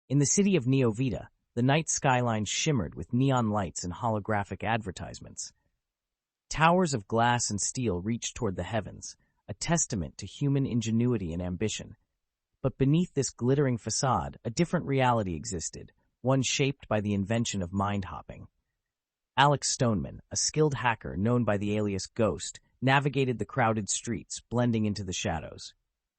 In the city of Neovita, the night skyline shimmered with neon lights and holographic advertisements. Towers of glass and steel reached toward the heavens, a testament to human ingenuity and ambition. But beneath this glittering facade, a different reality existed, one shaped by the invention of mind-hopping. Alex Stoneman, a skilled hacker known by the alias Ghost, navigated the crowded streets, blending into the shadows.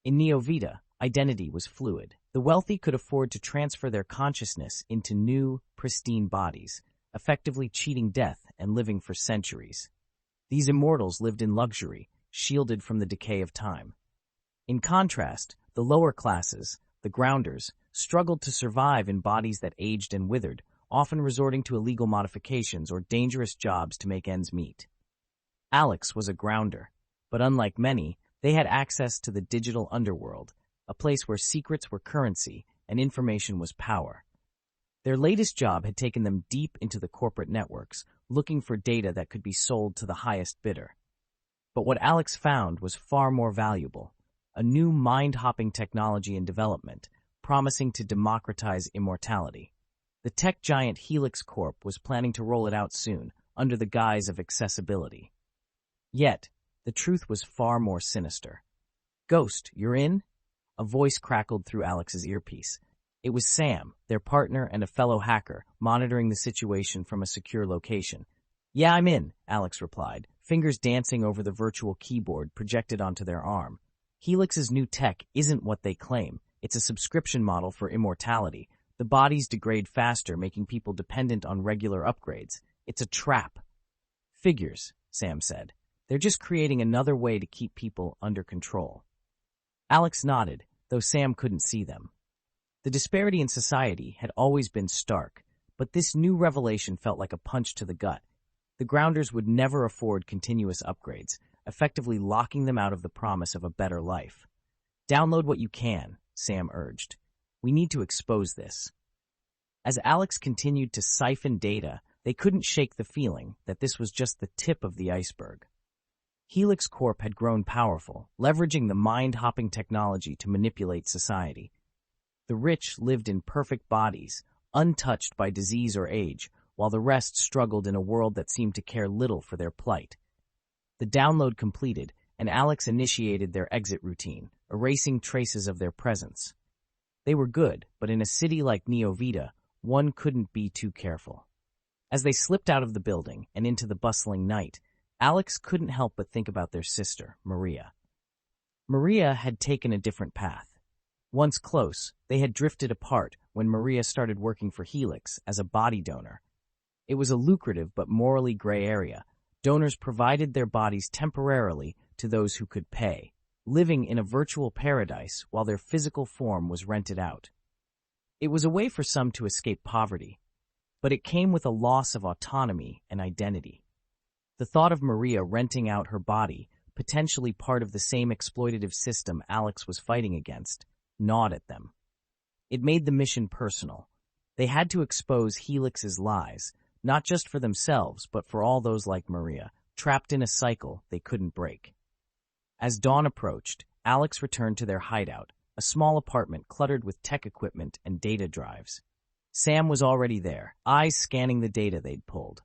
In Neovita, identity was fluid. The wealthy could afford to transfer their consciousness into new, pristine bodies, effectively cheating death and living for centuries. These immortals lived in luxury, shielded from the decay of time. In contrast, the lower classes, the grounders, struggled to survive in bodies that aged and withered, often resorting to illegal modifications or dangerous jobs to make ends meet. Alex was a grounder, but unlike many, they had access to the digital underworld, a place where secrets were currency and information was power. Their latest job had taken them deep into the corporate networks, looking for data that could be sold to the highest bidder. But what Alex found was far more valuable, a new mind-hopping technology in development, promising to democratize immortality. The tech giant Helix Corp was planning to roll it out soon, under the guise of accessibility. Yet, the truth was far more sinister. "Ghost, you're in?" A voice crackled through Alex's earpiece. It was Sam, their partner and a fellow hacker, monitoring the situation from a secure location. "Yeah, I'm in," Alex replied, fingers dancing over the virtual keyboard projected onto their arm. Helix's new tech isn't what they claim. It's a subscription model for immortality. The bodies degrade faster, making people dependent on regular upgrades. It's a trap. "Figures," Sam said. "They're just creating another way to keep people under control." Alex nodded, though Sam couldn't see them. The disparity in society had always been stark, but this new revelation felt like a punch to the gut. The grounders would never afford continuous upgrades, effectively locking them out of the promise of a better life. "Download what you can," Sam urged. "We need to expose this." As Alex continued to siphon data, they couldn't shake the feeling that this was just the tip of the iceberg. Helix Corp had grown powerful, leveraging the mind-hopping technology to manipulate society. The rich lived in perfect bodies, untouched by disease or age, while the rest struggled in a world that seemed to care little for their plight. The download completed, and Alex initiated their exit routine, erasing traces of their presence. They were good, but in a city like Neovita, one couldn't be too careful. As they slipped out of the building and into the bustling night, Alex couldn't help but think about their sister, Maria. Maria had taken a different path. Once close, they had drifted apart when Maria started working for Helix as a body donor. It was a lucrative but morally gray area. Donors provided their bodies temporarily to those who could pay, living in a virtual paradise while their physical form was rented out. It was a way for some to escape poverty, but it came with a loss of autonomy and identity. The thought of Maria renting out her body, potentially part of the same exploitative system Alex was fighting against, gnawed at them. It made the mission personal. They had to expose Helix's lies, not just for themselves, but for all those like Maria, trapped in a cycle they couldn't break. As dawn approached, Alex returned to their hideout, a small apartment cluttered with tech equipment and data drives. Sam was already there, eyes scanning the data they'd pulled.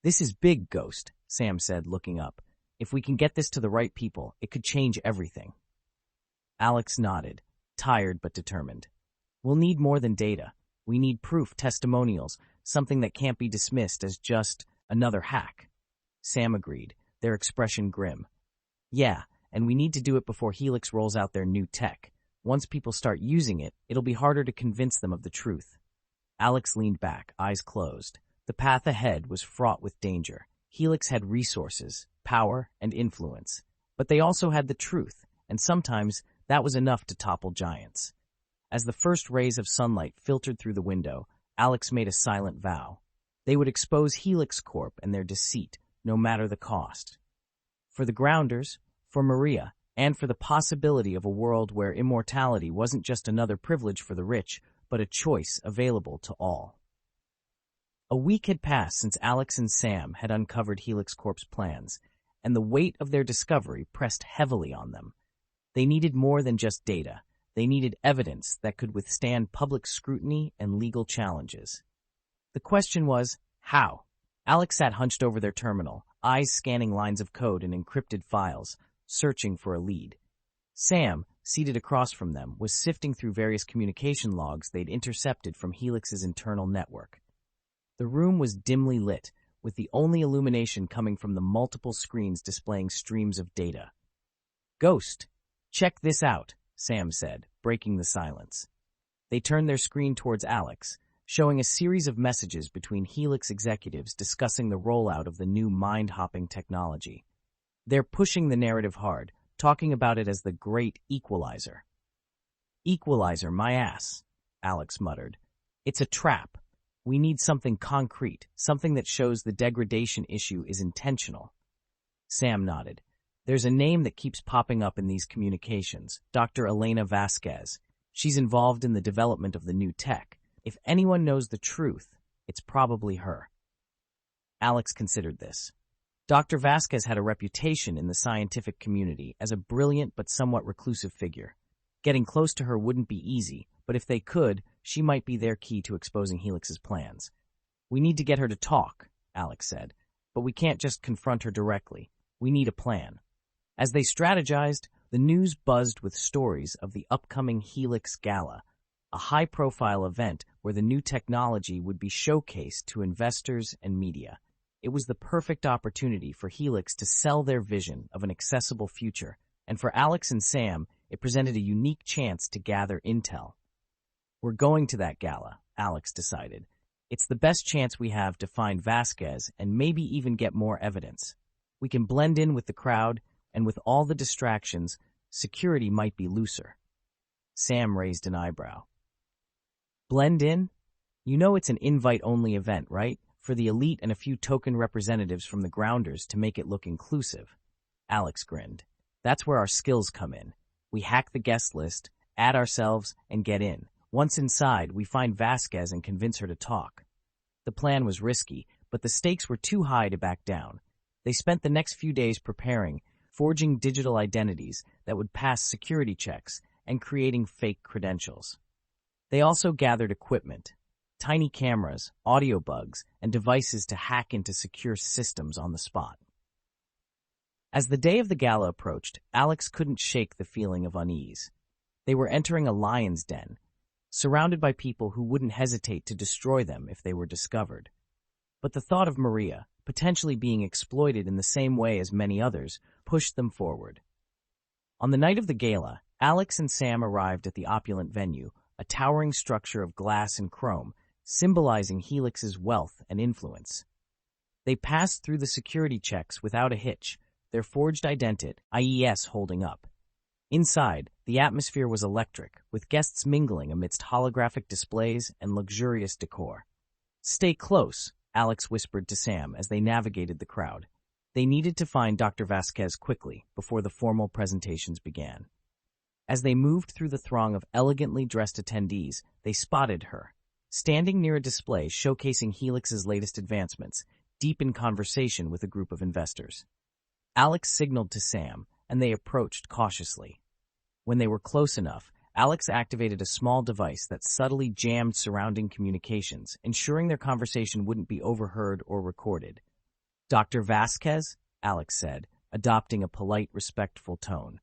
"This is big, Ghost," Sam said, looking up. "If we can get this to the right people, it could change everything." Alex nodded, tired but determined. "We'll need more than data. We need proof, testimonials, something that can't be dismissed as just another hack." Sam agreed, their expression grim. "Yeah, and we need to do it before Helix rolls out their new tech. Once people start using it, it'll be harder to convince them of the truth." Alex leaned back, eyes closed. The path ahead was fraught with danger. Helix had resources, power, and influence. But they also had the truth, and sometimes that was enough to topple giants. As the first rays of sunlight filtered through the window, Alex made a silent vow. They would expose Helix Corp and their deceit, no matter the cost. For the grounders, for Maria, and for the possibility of a world where immortality wasn't just another privilege for the rich, but a choice available to all. A week had passed since Alex and Sam had uncovered Helix Corp's plans, and the weight of their discovery pressed heavily on them. They needed more than just data. They needed evidence that could withstand public scrutiny and legal challenges. The question was, how? Alex sat hunched over their terminal, eyes scanning lines of code and encrypted files, searching for a lead. Sam, seated across from them, was sifting through various communication logs they'd intercepted from Helix's internal network. The room was dimly lit, with the only illumination coming from the multiple screens displaying streams of data. "Ghost, check this out," Sam said, breaking the silence. They turned their screen towards Alex, showing a series of messages between Helix executives discussing the rollout of the new mind-hopping technology. "They're pushing the narrative hard, talking about it as the great equalizer." "Equalizer, my ass," Alex muttered. "It's a trap. We need something concrete, something that shows the degradation issue is intentional." Sam nodded. "There's a name that keeps popping up in these communications, Dr. Elena Vasquez. She's involved in the development of the new tech. If anyone knows the truth, it's probably her." Alex considered this. Dr. Vasquez had a reputation in the scientific community as a brilliant but somewhat reclusive figure. Getting close to her wouldn't be easy, but if they could, she might be their key to exposing Helix's plans. "We need to get her to talk," Alex said, "but we can't just confront her directly. We need a plan." As they strategized, the news buzzed with stories of the upcoming Helix Gala, a high-profile event where the new technology would be showcased to investors and media. It was the perfect opportunity for Helix to sell their vision of an accessible future, and for Alex and Sam, it presented a unique chance to gather intel. "We're going to that gala," Alex decided. "It's the best chance we have to find Vasquez and maybe even get more evidence. We can blend in with the crowd, and with all the distractions, security might be looser." Sam raised an eyebrow. "Blend in? You know it's an invite-only event, right? For the elite and a few token representatives from the grounders to make it look inclusive." Alex grinned. "That's where our skills come in. We hack the guest list, add ourselves, and get in. Once inside, we find Vasquez and convince her to talk." The plan was risky, but the stakes were too high to back down. They spent the next few days preparing, forging digital identities that would pass security checks, and creating fake credentials. They also gathered equipment, tiny cameras, audio bugs, and devices to hack into secure systems on the spot. As the day of the gala approached, Alex couldn't shake the feeling of unease. They were entering a lion's den, surrounded by people who wouldn't hesitate to destroy them if they were discovered. But the thought of Maria, potentially being exploited in the same way as many others, pushed them forward. On the night of the gala, Alex and Sam arrived at the opulent venue, a towering structure of glass and chrome, symbolizing Helix's wealth and influence. They passed through the security checks without a hitch, their forged IES holding up. Inside, the atmosphere was electric, with guests mingling amidst holographic displays and luxurious decor. "Stay close," Alex whispered to Sam as they navigated the crowd. They needed to find Dr. Vasquez quickly before the formal presentations began. As they moved through the throng of elegantly dressed attendees, they spotted her, standing near a display showcasing Helix's latest advancements, deep in conversation with a group of investors. Alex signaled to Sam, and they approached cautiously. When they were close enough, Alex activated a small device that subtly jammed surrounding communications, ensuring their conversation wouldn't be overheard or recorded. "Dr. Vasquez?" Alex said, adopting a polite, respectful tone.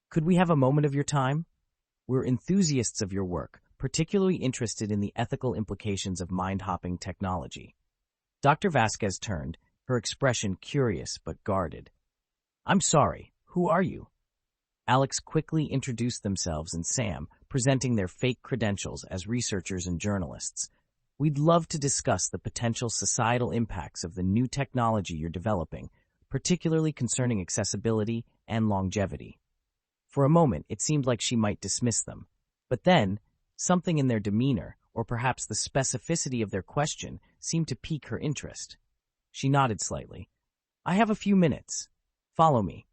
"Could we have a moment of your time? We're enthusiasts of your work, particularly interested in the ethical implications of mind-hopping technology." Dr. Vasquez turned, her expression curious but guarded. "I'm sorry, who are you?" Alex quickly introduced themselves and Sam, presenting their fake credentials as researchers and journalists. "We'd love to discuss the potential societal impacts of the new technology you're developing, particularly concerning accessibility and longevity." For a moment, it seemed like she might dismiss them. But then, something in their demeanor, or perhaps the specificity of their question, seemed to pique her interest. She nodded slightly. "I have a few minutes. Follow me."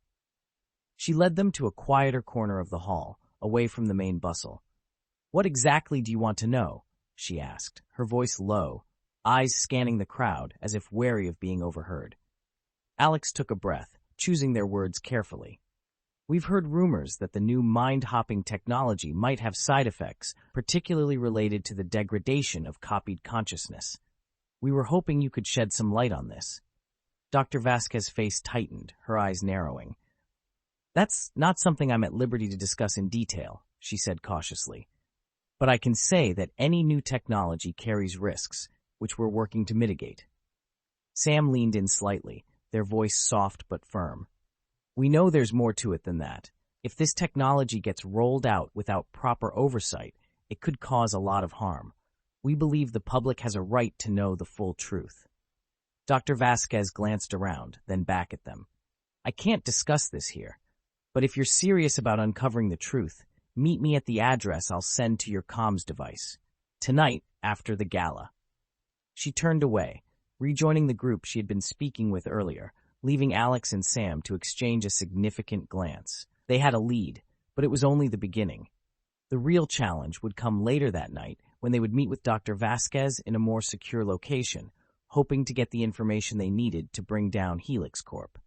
She led them to a quieter corner of the hall, away from the main bustle. "What exactly do you want to know?" she asked, her voice low, eyes scanning the crowd as if wary of being overheard. Alex took a breath, choosing their words carefully. We've heard rumors that the new mind-hopping technology might have side effects, particularly related to the degradation of copied consciousness. We were hoping you could shed some light on this." Dr. Vasquez's face tightened, her eyes narrowing. "That's not something I'm at liberty to discuss in detail," she said cautiously. "But I can say that any new technology carries risks, which we're working to mitigate." Sam leaned in slightly, their voice soft but firm. "We know there's more to it than that. If this technology gets rolled out without proper oversight, it could cause a lot of harm. We believe the public has a right to know the full truth." Dr. Vasquez glanced around, then back at them. "I can't discuss this here, but if you're serious about uncovering the truth, meet me at the address I'll send to your comms device. Tonight, after the gala." She turned away, rejoining the group she had been speaking with earlier, leaving Alex and Sam to exchange a significant glance. They had a lead, but it was only the beginning. The real challenge would come later that night when they would meet with Dr. Vasquez in a more secure location, hoping to get the information they needed to bring down Helix Corp.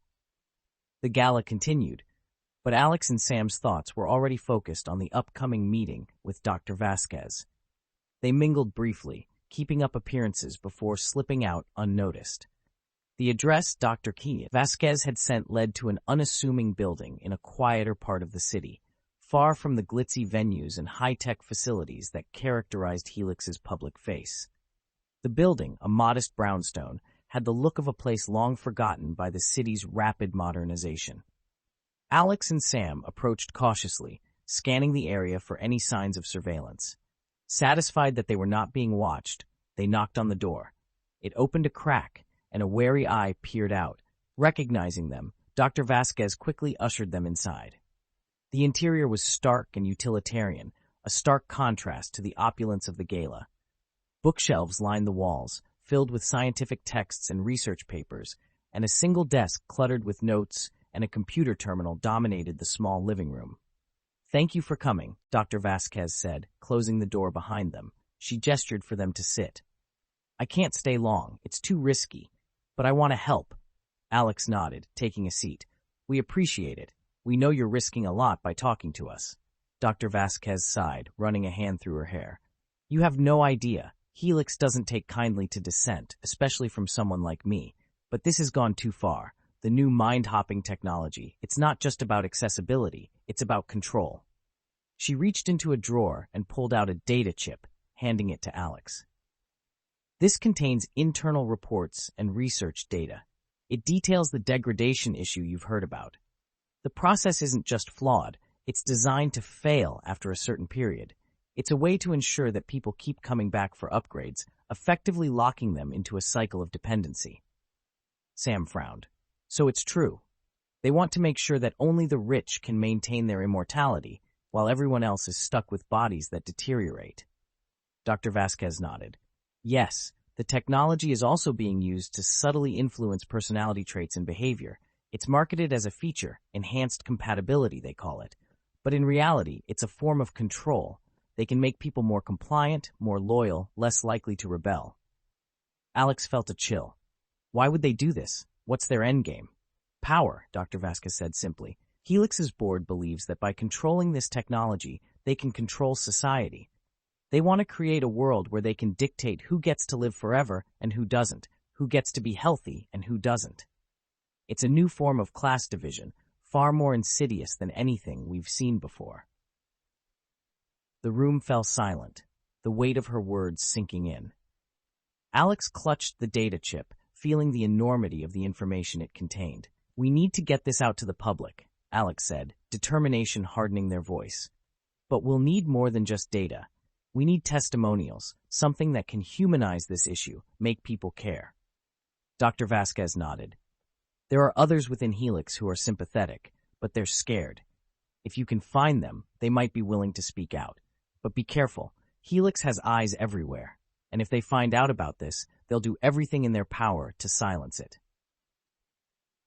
The gala continued, but Alex and Sam's thoughts were already focused on the upcoming meeting with Dr. Vasquez. They mingled briefly, keeping up appearances before slipping out unnoticed. The address Dr. Vasquez had sent led to an unassuming building in a quieter part of the city, far from the glitzy venues and high-tech facilities that characterized Helix's public face. The building, a modest brownstone, had the look of a place long forgotten by the city's rapid modernization. Alex and Sam approached cautiously, scanning the area for any signs of surveillance. Satisfied that they were not being watched, they knocked on the door. It opened a crack, and a wary eye peered out. Recognizing them, Dr. Vasquez quickly ushered them inside. The interior was stark and utilitarian, a stark contrast to the opulence of the gala. Bookshelves lined the walls, filled with scientific texts and research papers, and a single desk cluttered with notes and a computer terminal dominated the small living room. "Thank you for coming," Dr. Vasquez said, closing the door behind them. She gestured for them to sit. "I can't stay long. It's too risky. But I want to help." Alex nodded, taking a seat. "We appreciate it. We know you're risking a lot by talking to us." Dr. Vasquez sighed, running a hand through her hair. "You have no idea. Helix doesn't take kindly to dissent, especially from someone like me. But this has gone too far. The new mind-hopping technology, it's not just about accessibility, it's about control." She reached into a drawer and pulled out a data chip, handing it to Alex. "This contains internal reports and research data. It details the degradation issue you've heard about. The process isn't just flawed, it's designed to fail after a certain period. It's a way to ensure that people keep coming back for upgrades, effectively locking them into a cycle of dependency." Sam frowned. "So it's true. They want to make sure that only the rich can maintain their immortality, while everyone else is stuck with bodies that deteriorate." Dr. Vasquez nodded. "Yes, the technology is also being used to subtly influence personality traits and behavior. It's marketed as a feature, enhanced compatibility, they call it. But in reality, it's a form of control. They can make people more compliant, more loyal, less likely to rebel." Alex felt a chill. Why would they do this? What's their endgame? "Power," Dr. Vasquez said simply. "Helix's board believes that by controlling this technology, they can control society. They want to create a world where they can dictate who gets to live forever and who doesn't, who gets to be healthy and who doesn't. It's a new form of class division, far more insidious than anything we've seen before." The room fell silent, the weight of her words sinking in. Alex clutched the data chip, feeling the enormity of the information it contained. "We need to get this out to the public," Alex said, determination hardening their voice. "But we'll need more than just data. We need testimonials, something that can humanize this issue, make people care." Dr. Vasquez nodded. "There are others within Helix who are sympathetic, but they're scared. If you can find them, they might be willing to speak out. But be careful, Helix has eyes everywhere, and if they find out about this, they'll do everything in their power to silence it."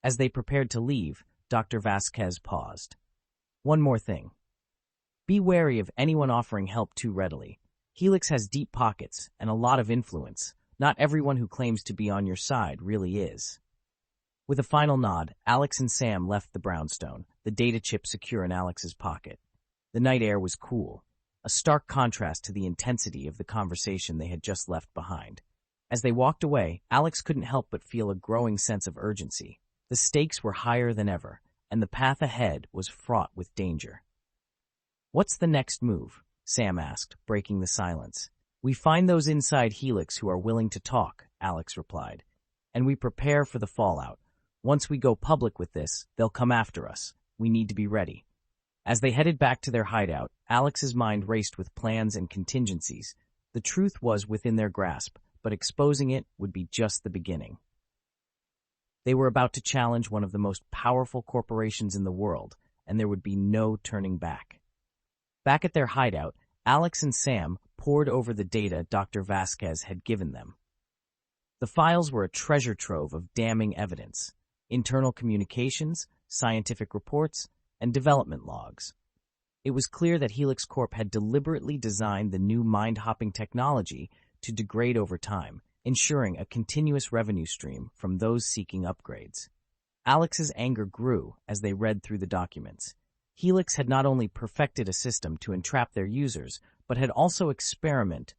As they prepared to leave, Dr. Vasquez paused. "One more thing. Be wary of anyone offering help too readily. Helix has deep pockets and a lot of influence. Not everyone who claims to be on your side really is." With a final nod, Alex and Sam left the brownstone, the data chip secure in Alex's pocket. The night air was cool, a stark contrast to the intensity of the conversation they had just left behind. As they walked away, Alex couldn't help but feel a growing sense of urgency. The stakes were higher than ever, and the path ahead was fraught with danger. "What's the next move?" Sam asked, breaking the silence. "We find those inside Helix who are willing to talk," Alex replied, "and we prepare for the fallout. Once we go public with this, they'll come after us. We need to be ready." As they headed back to their hideout, Alex's mind raced with plans and contingencies. The truth was within their grasp, but exposing it would be just the beginning. They were about to challenge one of the most powerful corporations in the world, and there would be no turning back. Back at their hideout, Alex and Sam pored over the data Dr. Vasquez had given them. The files were a treasure trove of damning evidence: internal communications, scientific reports, and development logs. It was clear that Helix Corp had deliberately designed the new mind-hopping technology to degrade over time, ensuring a continuous revenue stream from those seeking upgrades. Alex's anger grew as they read through the documents. Helix had not only perfected a system to entrap their users, but had also experimented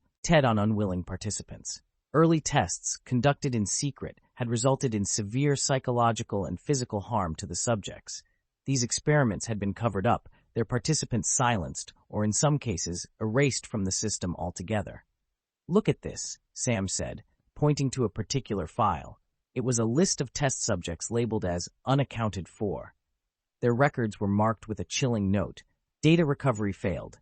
on unwilling participants. Early tests, conducted in secret, had resulted in severe psychological and physical harm to the subjects. These experiments had been covered up, their participants silenced, or in some cases, erased from the system altogether. "Look at this," Sam said, pointing to a particular file. It was a list of test subjects labeled as unaccounted for. Their records were marked with a chilling note: data recovery failed.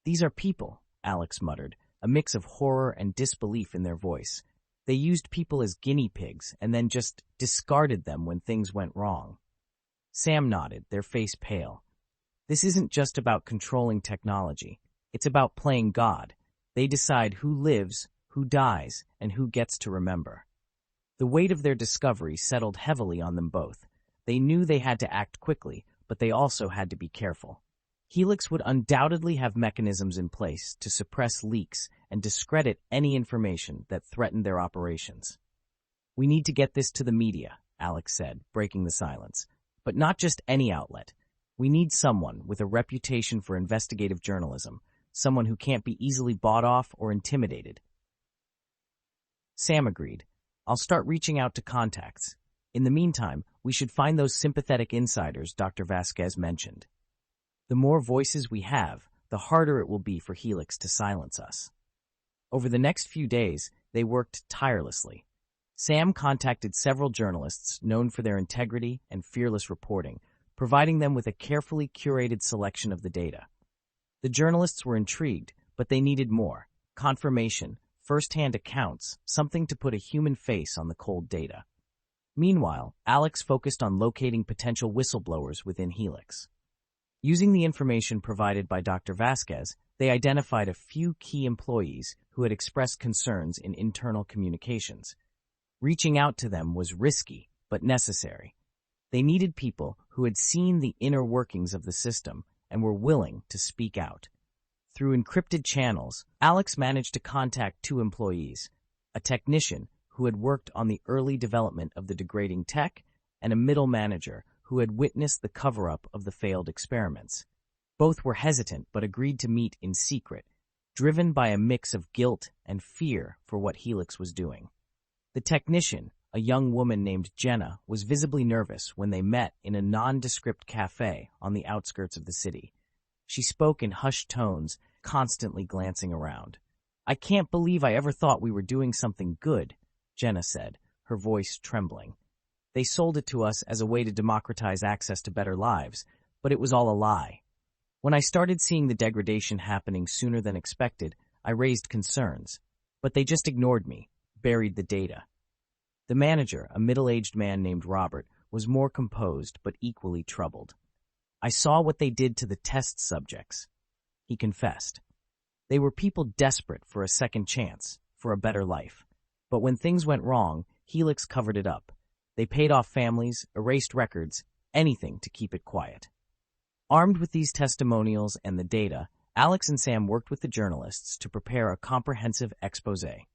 "These are people," Alex muttered, a mix of horror and disbelief in their voice. "They used people as guinea pigs and then just discarded them when things went wrong." Sam nodded, their face pale. "This isn't just about controlling technology. It's about playing God. They decide who lives, who dies, and who gets to remember." The weight of their discovery settled heavily on them both. They knew they had to act quickly, but they also had to be careful. Helix would undoubtedly have mechanisms in place to suppress leaks and discredit any information that threatened their operations. "We need to get this to the media," Alex said, breaking the silence. "But not just any outlet. We need someone with a reputation for investigative journalism, someone who can't be easily bought off or intimidated." Sam agreed. "I'll start reaching out to contacts. In the meantime, we should find those sympathetic insiders Dr. Vasquez mentioned. The more voices we have, the harder it will be for Helix to silence us." Over the next few days, they worked tirelessly. Sam contacted several journalists known for their integrity and fearless reporting, providing them with a carefully curated selection of the data. The journalists were intrigued, but they needed more: confirmation, first-hand accounts, something to put a human face on the cold data. Meanwhile, Alex focused on locating potential whistleblowers within Helix. Using the information provided by Dr. Vasquez, they identified a few key employees who had expressed concerns in internal communications. Reaching out to them was risky, but necessary. They needed people who had seen the inner workings of the system and were willing to speak out. Through encrypted channels, Alex managed to contact two employees: a technician who had worked on the early development of the degrading tech, and a middle manager who had witnessed the cover-up of the failed experiments. Both were hesitant but agreed to meet in secret, driven by a mix of guilt and fear for what Helix was doing. The technician, a young woman named Jenna, was visibly nervous when they met in a nondescript cafe on the outskirts of the city. She spoke in hushed tones, constantly glancing around. "I can't believe I ever thought we were doing something good," Jenna said, her voice trembling. "They sold it to us as a way to democratize access to better lives, but it was all a lie. When I started seeing the degradation happening sooner than expected, I raised concerns, but they just ignored me, buried the data." The manager, a middle-aged man named Robert, was more composed but equally troubled. "I saw what they did to the test subjects," he confessed. "They were people desperate for a second chance, for a better life. But when things went wrong, Helix covered it up. They paid off families, erased records, anything to keep it quiet." Armed with these testimonials and the data, Alex and Sam worked with the journalists to prepare a comprehensive exposé.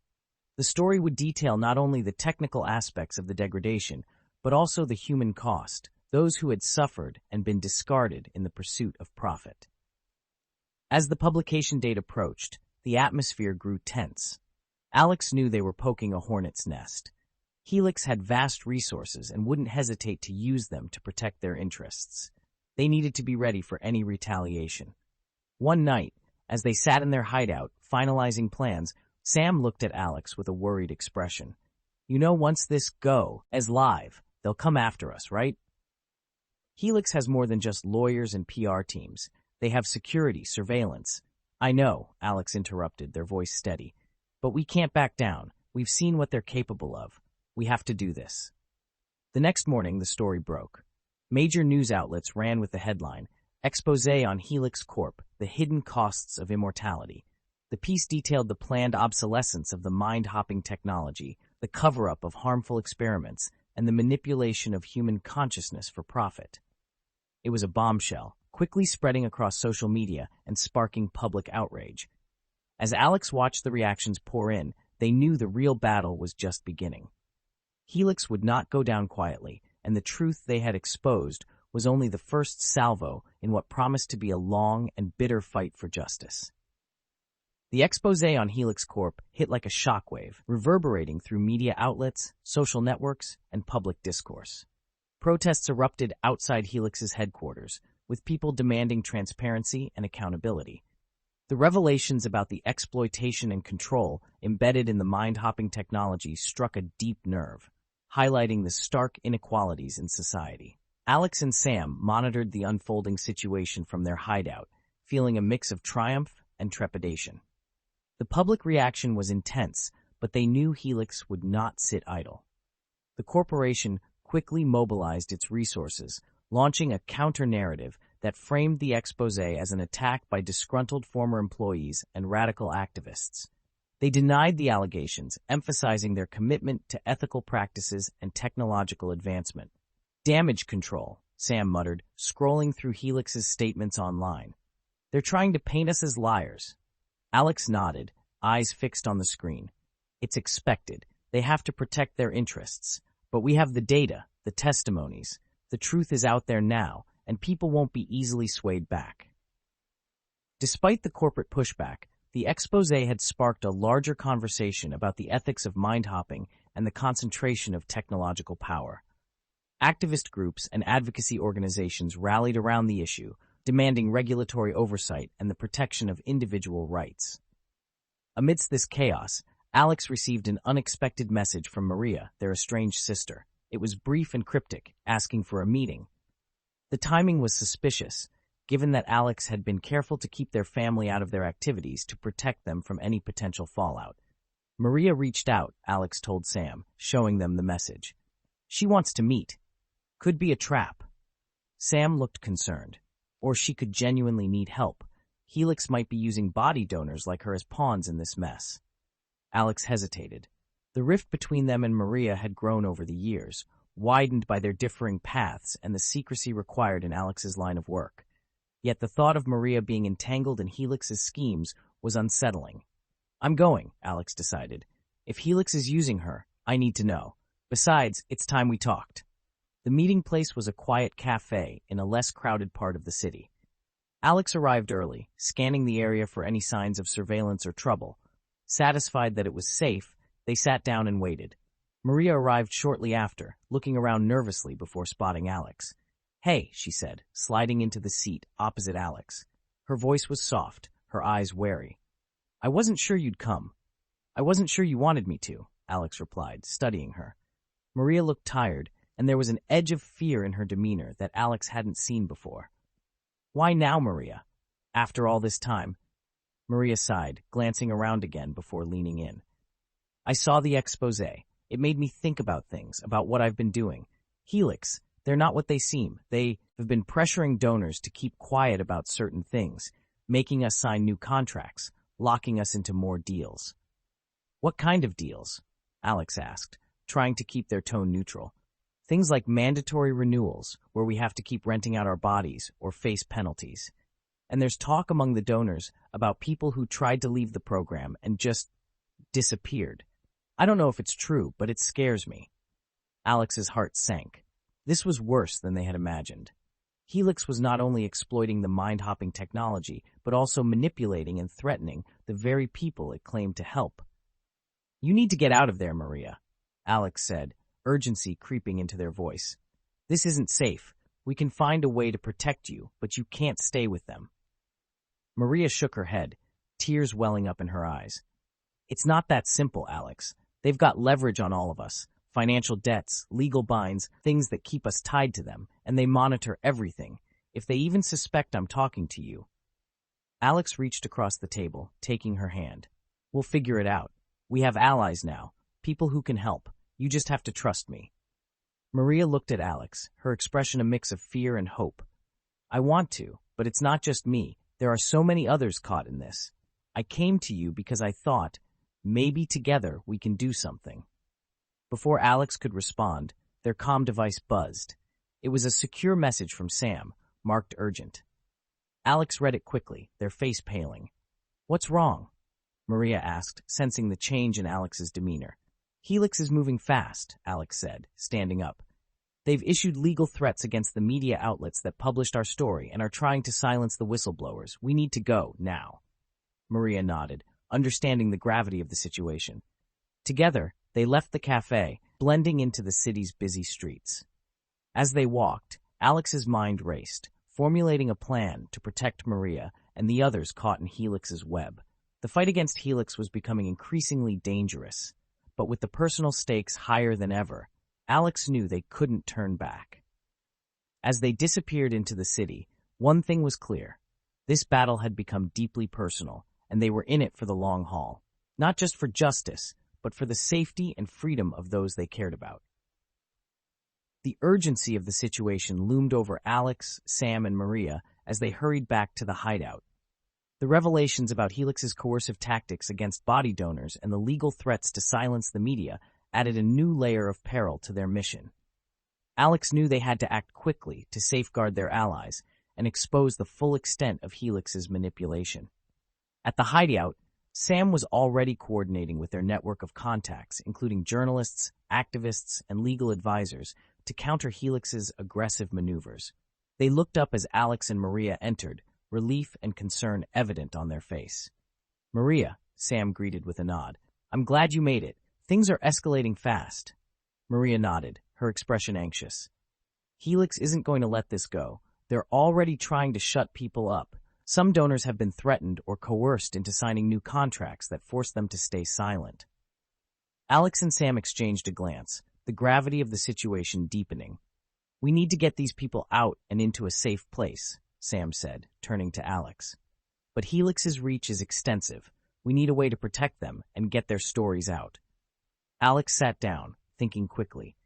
The story would detail not only the technical aspects of the degradation, but also the human cost, those who had suffered and been discarded in the pursuit of profit. As the publication date approached, the atmosphere grew tense. Alex knew they were poking a hornet's nest. Helix had vast resources and wouldn't hesitate to use them to protect their interests. They needed to be ready for any retaliation. One night, as they sat in their hideout, finalizing plans, Sam looked at Alex with a worried expression. You know, once this is live, they'll come after us, right? Helix has more than just lawyers and PR teams. They have security, surveillance. I know, Alex interrupted, their voice steady. But we can't back down. We've seen what they're capable of. We have to do this. The next morning, the story broke. Major news outlets ran with the headline, Exposé on Helix Corp, the hidden costs of immortality. The piece detailed the planned obsolescence of the mind-hopping technology, the cover-up of harmful experiments, and the manipulation of human consciousness for profit. It was a bombshell, quickly spreading across social media and sparking public outrage. As Alex watched the reactions pour in, they knew the real battle was just beginning. Helix would not go down quietly, and the truth they had exposed was only the first salvo in what promised to be a long and bitter fight for justice. The exposé on Helix Corp hit like a shockwave, reverberating through media outlets, social networks, and public discourse. Protests erupted outside Helix's headquarters, with people demanding transparency and accountability. The revelations about the exploitation and control embedded in the mind-hopping technology struck a deep nerve, highlighting the stark inequalities in society. Alex and Sam monitored the unfolding situation from their hideout, feeling a mix of triumph and trepidation. The public reaction was intense, but they knew Helix would not sit idle. The corporation quickly mobilized its resources, launching a counter-narrative that framed the exposé as an attack by disgruntled former employees and radical activists. They denied the allegations, emphasizing their commitment to ethical practices and technological advancement. Damage control, Sam muttered, scrolling through Helix's statements online. They're trying to paint us as liars. Alex nodded, eyes fixed on the screen. It's expected. They have to protect their interests. But we have the data, the testimonies. The truth is out there now, and people won't be easily swayed back. Despite the corporate pushback, the exposé had sparked a larger conversation about the ethics of mind-hopping and the concentration of technological power. Activist groups and advocacy organizations rallied around the issue, demanding regulatory oversight and the protection of individual rights. Amidst this chaos, Alex received an unexpected message from Maria, their estranged sister. It was brief and cryptic, asking for a meeting. The timing was suspicious, given that Alex had been careful to keep their family out of their activities to protect them from any potential fallout. Maria reached out, Alex told Sam, showing them the message. She wants to meet. Could be a trap. Sam looked concerned. Or she could genuinely need help. Helix might be using body donors like her as pawns in this mess. Alex hesitated. The rift between them and Maria had grown over the years, widened by their differing paths and the secrecy required in Alex's line of work. Yet the thought of Maria being entangled in Helix's schemes was unsettling. I'm going, Alex decided. If Helix is using her, I need to know. Besides, it's time we talked. The meeting place was a quiet cafe in a less crowded part of the city. Alex arrived early, scanning the area for any signs of surveillance or trouble. Satisfied that it was safe, they sat down and waited. Maria arrived shortly after, looking around nervously before spotting Alex. Hey, she said, sliding into the seat opposite Alex. Her voice was soft, her eyes wary. I wasn't sure you'd come. I wasn't sure you wanted me to, Alex replied, studying her. Maria looked tired, and there was an edge of fear in her demeanor that Alex hadn't seen before. Why now, Maria? After all this time? Maria sighed, glancing around again before leaning in. I saw the exposé. It made me think about things, about what I've been doing. Helix, they're not what they seem. They have been pressuring donors to keep quiet about certain things, making us sign new contracts, locking us into more deals. What kind of deals? Alex asked, trying to keep their tone neutral. Things like mandatory renewals, where we have to keep renting out our bodies or face penalties. And there's talk among the donors about people who tried to leave the program and just disappeared. I don't know if it's true, but it scares me. Alex's heart sank. This was worse than they had imagined. Helix was not only exploiting the mind-hopping technology, but also manipulating and threatening the very people it claimed to help. "You need to get out of there, Maria," Alex said, urgency creeping into their voice. "This isn't safe. We can find a way to protect you, but you can't stay with them." Maria shook her head, tears welling up in her eyes. "It's not that simple, Alex. They've got leverage on all of us. Financial debts, legal binds, things that keep us tied to them, and they monitor everything. If they even suspect I'm talking to you." Alex reached across the table, taking her hand. "We'll figure it out. We have allies now, people who can help. You just have to trust me." Maria looked at Alex, her expression a mix of fear and hope. "I want to, but it's not just me. There are so many others caught in this. I came to you because I thought, maybe together we can do something." Before Alex could respond, their comm device buzzed. It was a secure message from Sam, marked urgent. Alex read it quickly, their face paling. "What's wrong?" Maria asked, sensing the change in Alex's demeanor. "Helix is moving fast," Alex said, standing up. "They've issued legal threats against the media outlets that published our story and are trying to silence the whistleblowers. We need to go, now." Maria nodded, understanding the gravity of the situation. Together, they left the cafe, blending into the city's busy streets. As they walked, Alex's mind raced, formulating a plan to protect Maria and the others caught in Helix's web. The fight against Helix was becoming increasingly dangerous, but with the personal stakes higher than ever, Alex knew they couldn't turn back. As they disappeared into the city, one thing was clear. This battle had become deeply personal, and they were in it for the long haul, not just for justice, but for the safety and freedom of those they cared about. The urgency of the situation loomed over Alex, Sam, and Maria as they hurried back to the hideout. The revelations about Helix's coercive tactics against body donors and the legal threats to silence the media added a new layer of peril to their mission. Alex knew they had to act quickly to safeguard their allies and expose the full extent of Helix's manipulation. At the hideout, Sam was already coordinating with their network of contacts, including journalists, activists, and legal advisors, to counter Helix's aggressive maneuvers. They looked up as Alex and Maria entered, relief and concern evident on their face. "Maria," Sam greeted with a nod, "I'm glad you made it. Things are escalating fast." Maria nodded, her expression anxious. "Helix isn't going to let this go. They're already trying to shut people up. Some donors have been threatened or coerced into signing new contracts that force them to stay silent." Alex and Sam exchanged a glance, the gravity of the situation deepening. "We need to get these people out and into a safe place," Sam said, turning to Alex. "But Helix's reach is extensive. We need a way to protect them and get their stories out." Alex sat down, thinking quickly.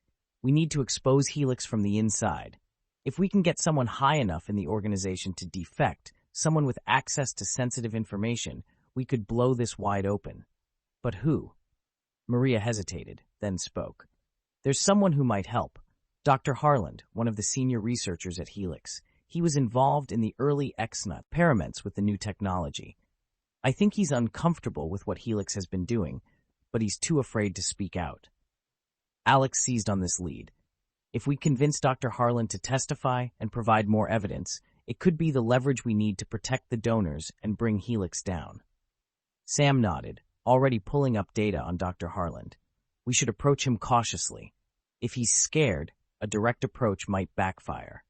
"We need to expose Helix from the inside. If we can get someone high enough in the organization to defect, someone with access to sensitive information, we could blow this wide open. But who?" Maria hesitated, then spoke. "There's someone who might help. Dr. Harland, one of the senior researchers at Helix. He was involved in the early experiments with the new technology. I think he's uncomfortable with what Helix has been doing, but he's too afraid to speak out." Alex seized on this lead. "If we convince Dr. Harland to testify and provide more evidence, it could be the leverage we need to protect the donors and bring Helix down." Sam nodded, already pulling up data on Dr. Harland. "We should approach him cautiously. If he's scared, a direct approach might backfire."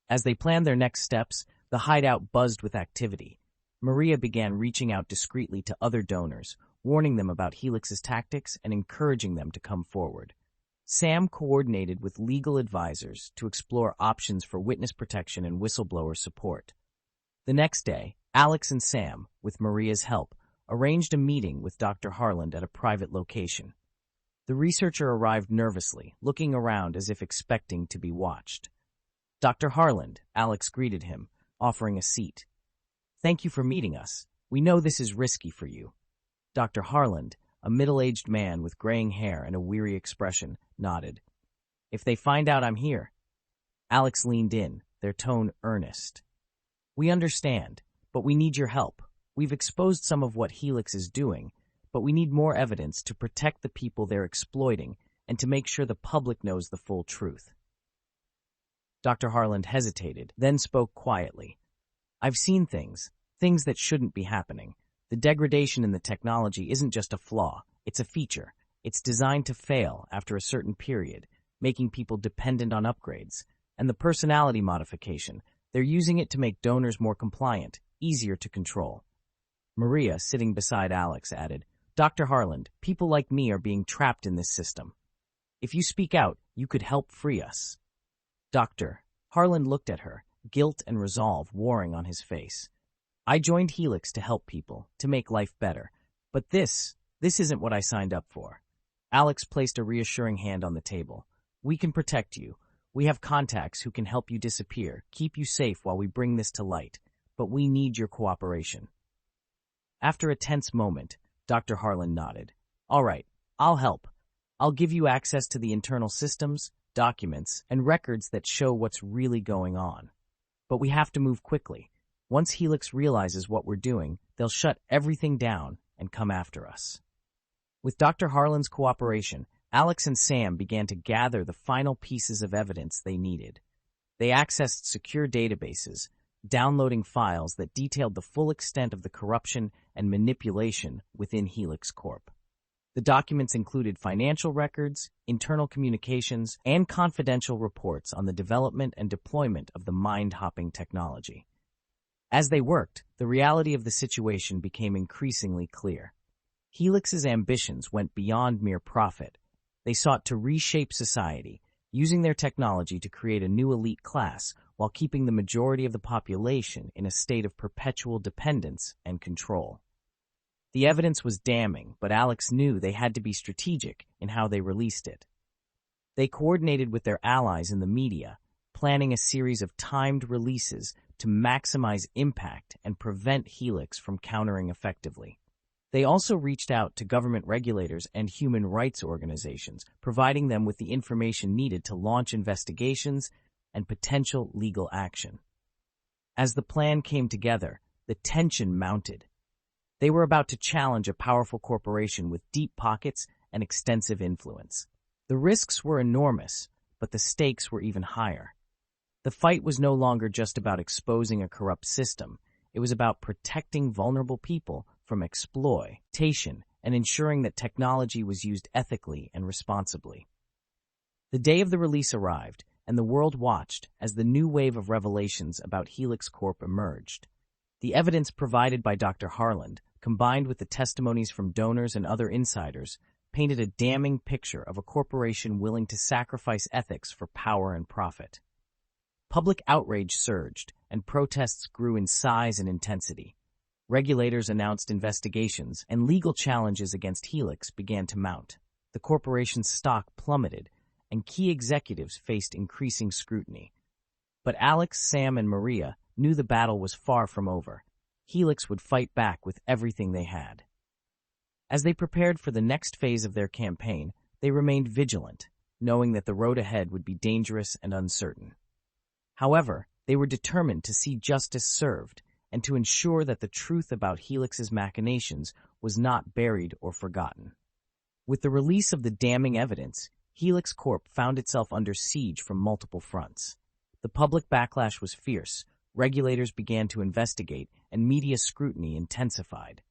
As they planned their next steps, the hideout buzzed with activity. Maria began reaching out discreetly to other donors, warning them about Helix's tactics and encouraging them to come forward. Sam coordinated with legal advisors to explore options for witness protection and whistleblower support. The next day, Alex and Sam, with Maria's help, arranged a meeting with Dr. Harland at a private location. The researcher arrived nervously, looking around as if expecting to be watched. "Dr. Harland," Alex greeted him, offering a seat. "Thank you for meeting us. We know this is risky for you." Dr. Harland, a middle-aged man with graying hair and a weary expression, nodded. "If they find out I'm here." Alex leaned in, their tone earnest. "We understand, but we need your help. We've exposed some of what Helix is doing, but we need more evidence to protect the people they're exploiting and to make sure the public knows the full truth. Dr. Harland hesitated, then spoke quietly. I've seen things that shouldn't be happening. The degradation in the technology isn't just a flaw, it's a feature. It's designed to fail after a certain period, making people dependent on upgrades. And the personality modification, they're using it to make donors more compliant, easier to control. Maria, sitting beside Alex, added, Dr. Harland, people like me are being trapped in this system. If you speak out, you could help free us. Dr. Harland looked at her, guilt and resolve warring on his face. I joined Helix to help people, to make life better. But this isn't what I signed up for. Alex placed a reassuring hand on the table. We can protect you. We have contacts who can help you disappear, keep you safe while we bring this to light. But we need your cooperation. After a tense moment, Dr. Harland nodded. All right, I'll help. I'll give you access to the internal systems, documents, and records that show what's really going on. But we have to move quickly. Once Helix realizes what we're doing, they'll shut everything down and come after us. With Dr. Harland's cooperation, Alex and Sam began to gather the final pieces of evidence they needed. They accessed secure databases, downloading files that detailed the full extent of the corruption and manipulation within Helix Corp. The documents included financial records, internal communications, and confidential reports on the development and deployment of the mind-hopping technology. As they worked, the reality of the situation became increasingly clear. Helix's ambitions went beyond mere profit. They sought to reshape society, using their technology to create a new elite class while keeping the majority of the population in a state of perpetual dependence and control. The evidence was damning, but Alex knew they had to be strategic in how they released it. They coordinated with their allies in the media, planning a series of timed releases to maximize impact and prevent Helix from countering effectively. They also reached out to government regulators and human rights organizations, providing them with the information needed to launch investigations and potential legal action. As the plan came together, the tension mounted. They were about to challenge a powerful corporation with deep pockets and extensive influence. The risks were enormous, but the stakes were even higher. The fight was no longer just about exposing a corrupt system. It was about protecting vulnerable people from exploitation and ensuring that technology was used ethically and responsibly. The day of the release arrived, and the world watched as the new wave of revelations about Helix Corp emerged. The evidence provided by Dr. Harland, combined with the testimonies from donors and other insiders, painted a damning picture of a corporation willing to sacrifice ethics for power and profit. Public outrage surged, and protests grew in size and intensity. Regulators announced investigations, and legal challenges against Helix began to mount. The corporation's stock plummeted, and key executives faced increasing scrutiny. But Alex, Sam, and Maria knew the battle was far from over. Helix would fight back with everything they had. As they prepared for the next phase of their campaign, they remained vigilant, knowing that the road ahead would be dangerous and uncertain. However, they were determined to see justice served and to ensure that the truth about Helix's machinations was not buried or forgotten. With the release of the damning evidence, Helix Corp found itself under siege from multiple fronts. The public backlash was fierce, regulators began to investigate, and media scrutiny intensified.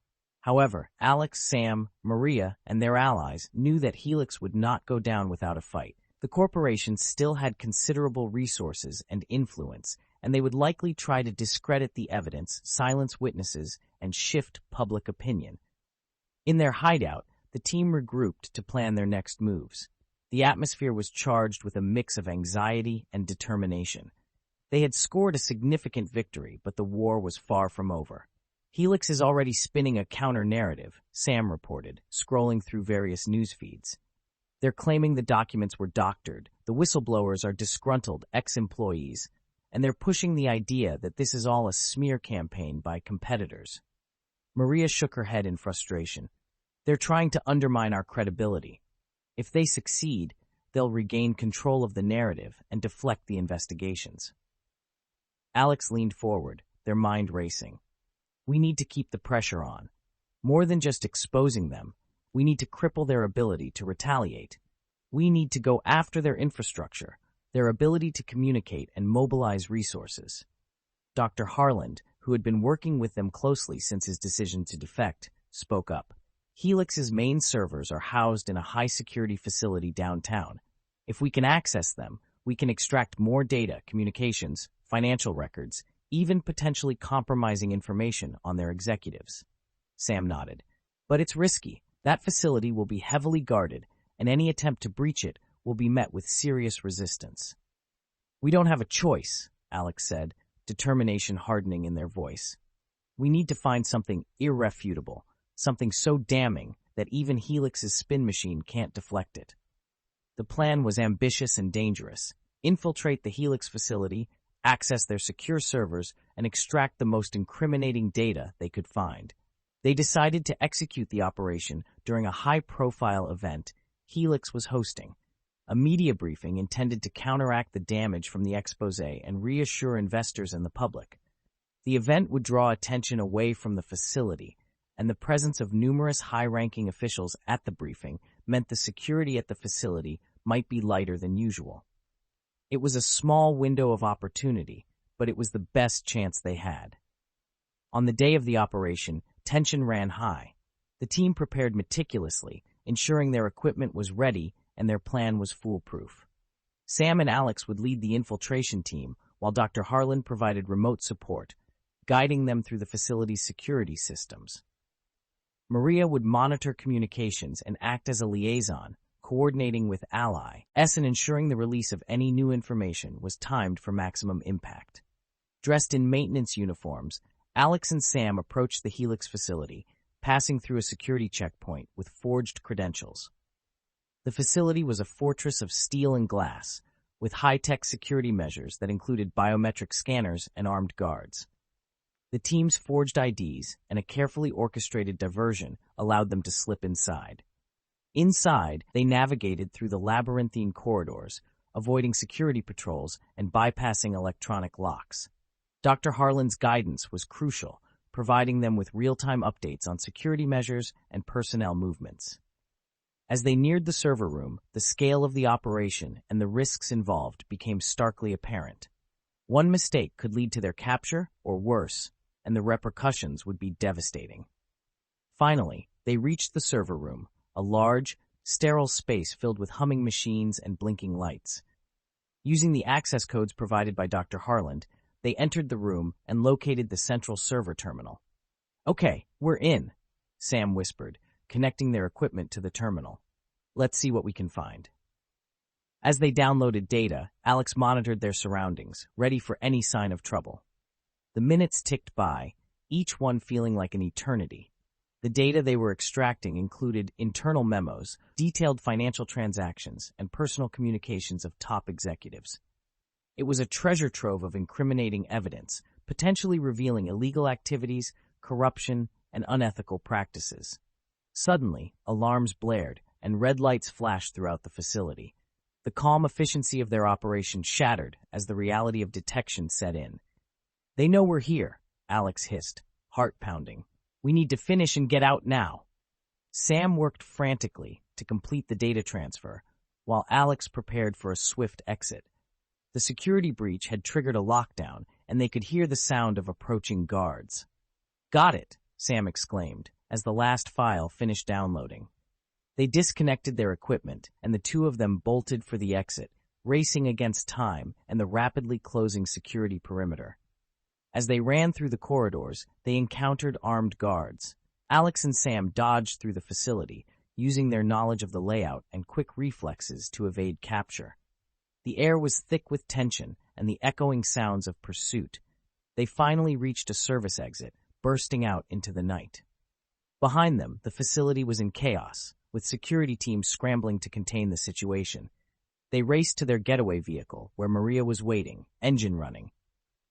However, Alex, Sam, Maria, and their allies knew that Helix would not go down without a fight. The corporation still had considerable resources and influence, and they would likely try to discredit the evidence, silence witnesses, and shift public opinion. In their hideout, the team regrouped to plan their next moves. The atmosphere was charged with a mix of anxiety and determination. They had scored a significant victory, but the war was far from over. Helix is already spinning a counter-narrative, Sam reported, scrolling through various news feeds. They're claiming the documents were doctored, the whistleblowers are disgruntled ex-employees, and they're pushing the idea that this is all a smear campaign by competitors. Maria shook her head in frustration. They're trying to undermine our credibility. If they succeed, they'll regain control of the narrative and deflect the investigations. Alex leaned forward, their mind racing. We need to keep the pressure on. More than just exposing them, we need to cripple their ability to retaliate. We need to go after their infrastructure, their ability to communicate and mobilize resources. Dr. Harland, who had been working with them closely since his decision to defect, spoke up. Helix's main servers are housed in a high-security facility downtown. If we can access them, we can extract more data, communications, financial records, even potentially compromising information on their executives. Sam nodded. But it's risky. That facility will be heavily guarded, and any attempt to breach it will be met with serious resistance. We don't have a choice, Alex said, determination hardening in their voice. We need to find something irrefutable, something so damning that even Helix's spin machine can't deflect it. The plan was ambitious and dangerous. Infiltrate the Helix facility, access their secure servers, and extract the most incriminating data they could find. They decided to execute the operation during a high-profile event Helix was hosting, a media briefing intended to counteract the damage from the exposé and reassure investors and the public. The event would draw attention away from the facility, and the presence of numerous high-ranking officials at the briefing meant the security at the facility might be lighter than usual. It was a small window of opportunity, but it was the best chance they had. On the day of the operation, tension ran high. The team prepared meticulously, ensuring their equipment was ready and their plan was foolproof. Sam and Alex would lead the infiltration team, while Dr. Harlan provided remote support, guiding them through the facility's security systems. Maria would monitor communications and act as a liaison, coordinating with allies and ensuring the release of any new information was timed for maximum impact. Dressed in maintenance uniforms, Alex and Sam approached the Helix facility, passing through a security checkpoint with forged credentials. The facility was a fortress of steel and glass, with high-tech security measures that included biometric scanners and armed guards. The team's forged IDs and a carefully orchestrated diversion allowed them to slip inside. Inside, they navigated through the labyrinthine corridors, avoiding security patrols and bypassing electronic locks. Dr. Harlan's guidance was crucial, providing them with real-time updates on security measures and personnel movements. As they neared the server room, the scale of the operation and the risks involved became starkly apparent. One mistake could lead to their capture, or worse, and the repercussions would be devastating. Finally, they reached the server room, a large, sterile space filled with humming machines and blinking lights. Using the access codes provided by Dr. Harland, they entered the room and located the central server terminal. "Okay, we're in," Sam whispered, connecting their equipment to the terminal. "Let's see what we can find." As they downloaded data, Alex monitored their surroundings, ready for any sign of trouble. The minutes ticked by, each one feeling like an eternity. The data they were extracting included internal memos, detailed financial transactions, and personal communications of top executives. It was a treasure trove of incriminating evidence, potentially revealing illegal activities, corruption, and unethical practices. Suddenly, alarms blared, and red lights flashed throughout the facility. The calm efficiency of their operation shattered as the reality of detection set in. "They know we're here," Alex hissed, heart pounding. "We need to finish and get out now." Sam worked frantically to complete the data transfer, while Alex prepared for a swift exit. The security breach had triggered a lockdown, and they could hear the sound of approaching guards. "Got it," Sam exclaimed, as the last file finished downloading. They disconnected their equipment, and the two of them bolted for the exit, racing against time and the rapidly closing security perimeter. As they ran through the corridors, they encountered armed guards. Alex and Sam dodged through the facility, using their knowledge of the layout and quick reflexes to evade capture. The air was thick with tension and the echoing sounds of pursuit. They finally reached a service exit, bursting out into the night. Behind them, the facility was in chaos, with security teams scrambling to contain the situation. They raced to their getaway vehicle, where Maria was waiting, engine running.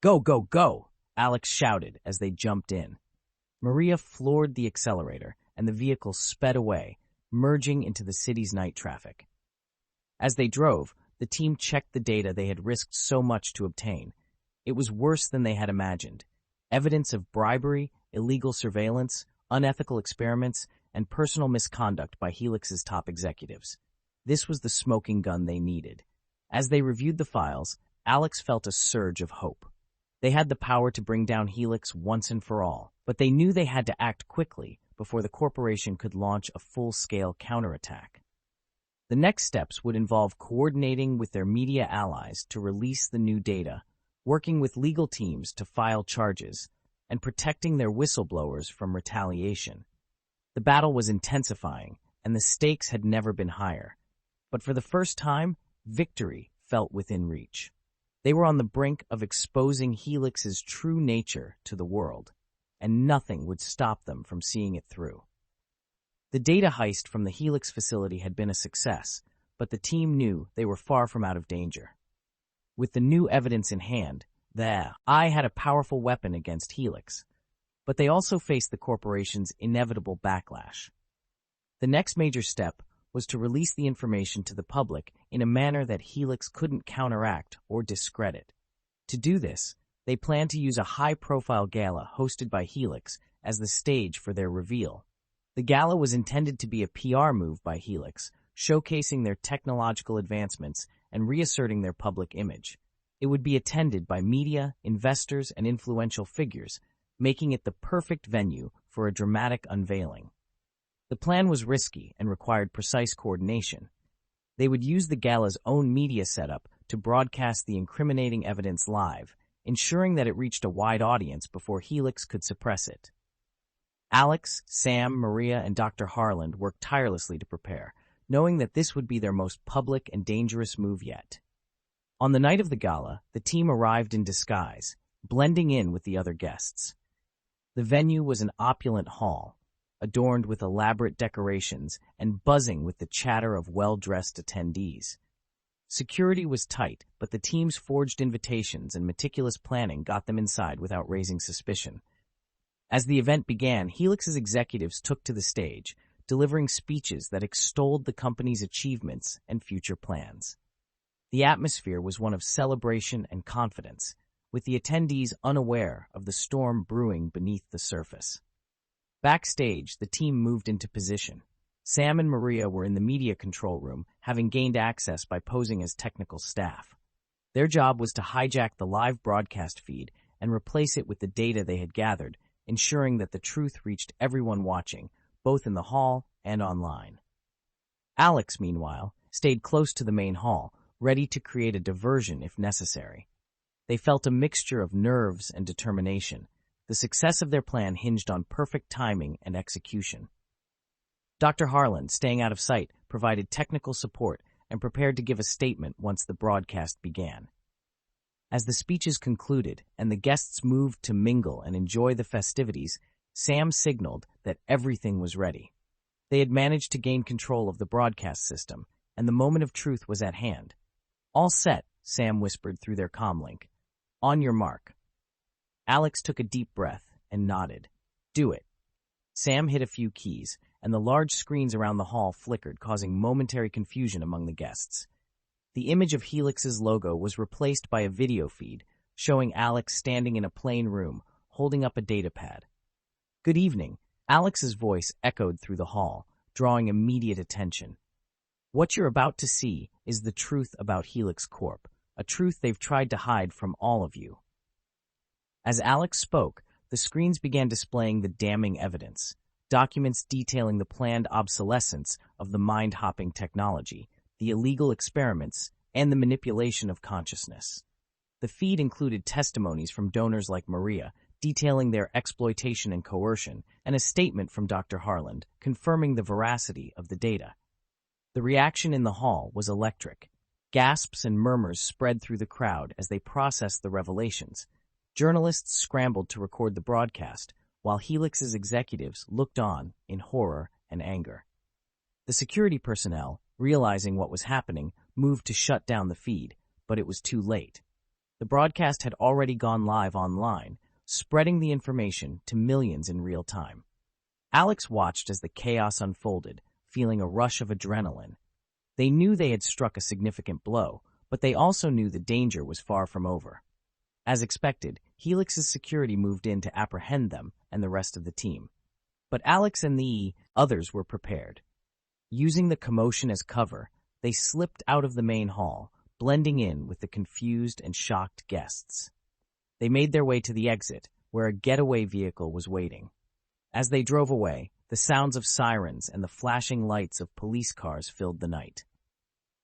"Go, go, go!" Alex shouted as they jumped in. Maria floored the accelerator, and the vehicle sped away, merging into the city's night traffic. As they drove, the team checked the data they had risked so much to obtain. It was worse than they had imagined. Evidence of bribery, illegal surveillance, unethical experiments, and personal misconduct by Helix's top executives. This was the smoking gun they needed. As they reviewed the files, Alex felt a surge of hope. They had the power to bring down Helix once and for all, but they knew they had to act quickly before the corporation could launch a full-scale counterattack. The next steps would involve coordinating with their media allies to release the new data, working with legal teams to file charges, and protecting their whistleblowers from retaliation. The battle was intensifying, and the stakes had never been higher. But for the first time, victory felt within reach. They were on the brink of exposing Helix's true nature to the world, and nothing would stop them from seeing it through. The data heist from the Helix facility had been a success, but the team knew they were far from out of danger. With the new evidence in hand, the AI had a powerful weapon against Helix, but they also faced the corporation's inevitable backlash. The next major step was to release the information to the public in a manner that Helix couldn't counteract or discredit. To do this, they planned to use a high-profile gala hosted by Helix as the stage for their reveal. The gala was intended to be a PR move by Helix, showcasing their technological advancements and reasserting their public image. It would be attended by media, investors, and influential figures, making it the perfect venue for a dramatic unveiling. The plan was risky and required precise coordination. They would use the gala's own media setup to broadcast the incriminating evidence live, ensuring that it reached a wide audience before Helix could suppress it. Alex, Sam, Maria, and Dr. Harland worked tirelessly to prepare, knowing that this would be their most public and dangerous move yet. On the night of the gala, the team arrived in disguise, blending in with the other guests. The venue was an opulent hall, adorned with elaborate decorations and buzzing with the chatter of well-dressed attendees. Security was tight, but the team's forged invitations and meticulous planning got them inside without raising suspicion. As the event began, Helix's executives took to the stage, delivering speeches that extolled the company's achievements and future plans. The atmosphere was one of celebration and confidence, with the attendees unaware of the storm brewing beneath the surface. Backstage, the team moved into position. Sam and Maria were in the media control room, having gained access by posing as technical staff. Their job was to hijack the live broadcast feed and replace it with the data they had gathered, ensuring that the truth reached everyone watching, both in the hall and online. Alex, meanwhile, stayed close to the main hall, ready to create a diversion if necessary. They felt a mixture of nerves and determination. The success of their plan hinged on perfect timing and execution. Dr. Harland, staying out of sight, provided technical support and prepared to give a statement once the broadcast began. As the speeches concluded and the guests moved to mingle and enjoy the festivities, Sam signaled that everything was ready. They had managed to gain control of the broadcast system, and the moment of truth was at hand. "All set," Sam whispered through their comlink. "On your mark." Alex took a deep breath and nodded. "Do it." Sam hit a few keys, and the large screens around the hall flickered, causing momentary confusion among the guests. The image of Helix's logo was replaced by a video feed, showing Alex standing in a plain room, holding up a datapad. "Good evening." Alex's voice echoed through the hall, drawing immediate attention. "What you're about to see is the truth about Helix Corp., a truth they've tried to hide from all of you." As Alex spoke, the screens began displaying the damning evidence, documents detailing the planned obsolescence of the mind-hopping technology, the illegal experiments, and the manipulation of consciousness. The feed included testimonies from donors like Maria, detailing their exploitation and coercion, and a statement from Dr. Harland, confirming the veracity of the data. The reaction in the hall was electric. Gasps and murmurs spread through the crowd as they processed the revelations. Journalists scrambled to record the broadcast, while Helix's executives looked on in horror and anger. The security personnel, realizing what was happening, moved to shut down the feed, but it was too late. The broadcast had already gone live online, spreading the information to millions in real time. Alex watched as the chaos unfolded, feeling a rush of adrenaline. They knew they had struck a significant blow, but they also knew the danger was far from over. As expected, Helix's security moved in to apprehend them and the rest of the team. But Alex and the others were prepared. Using the commotion as cover, They slipped out of the main hall, blending in with the confused and shocked guests. They made their way to the exit, where a getaway vehicle was waiting. As they drove away, the sounds of sirens and the flashing lights of police cars filled the night.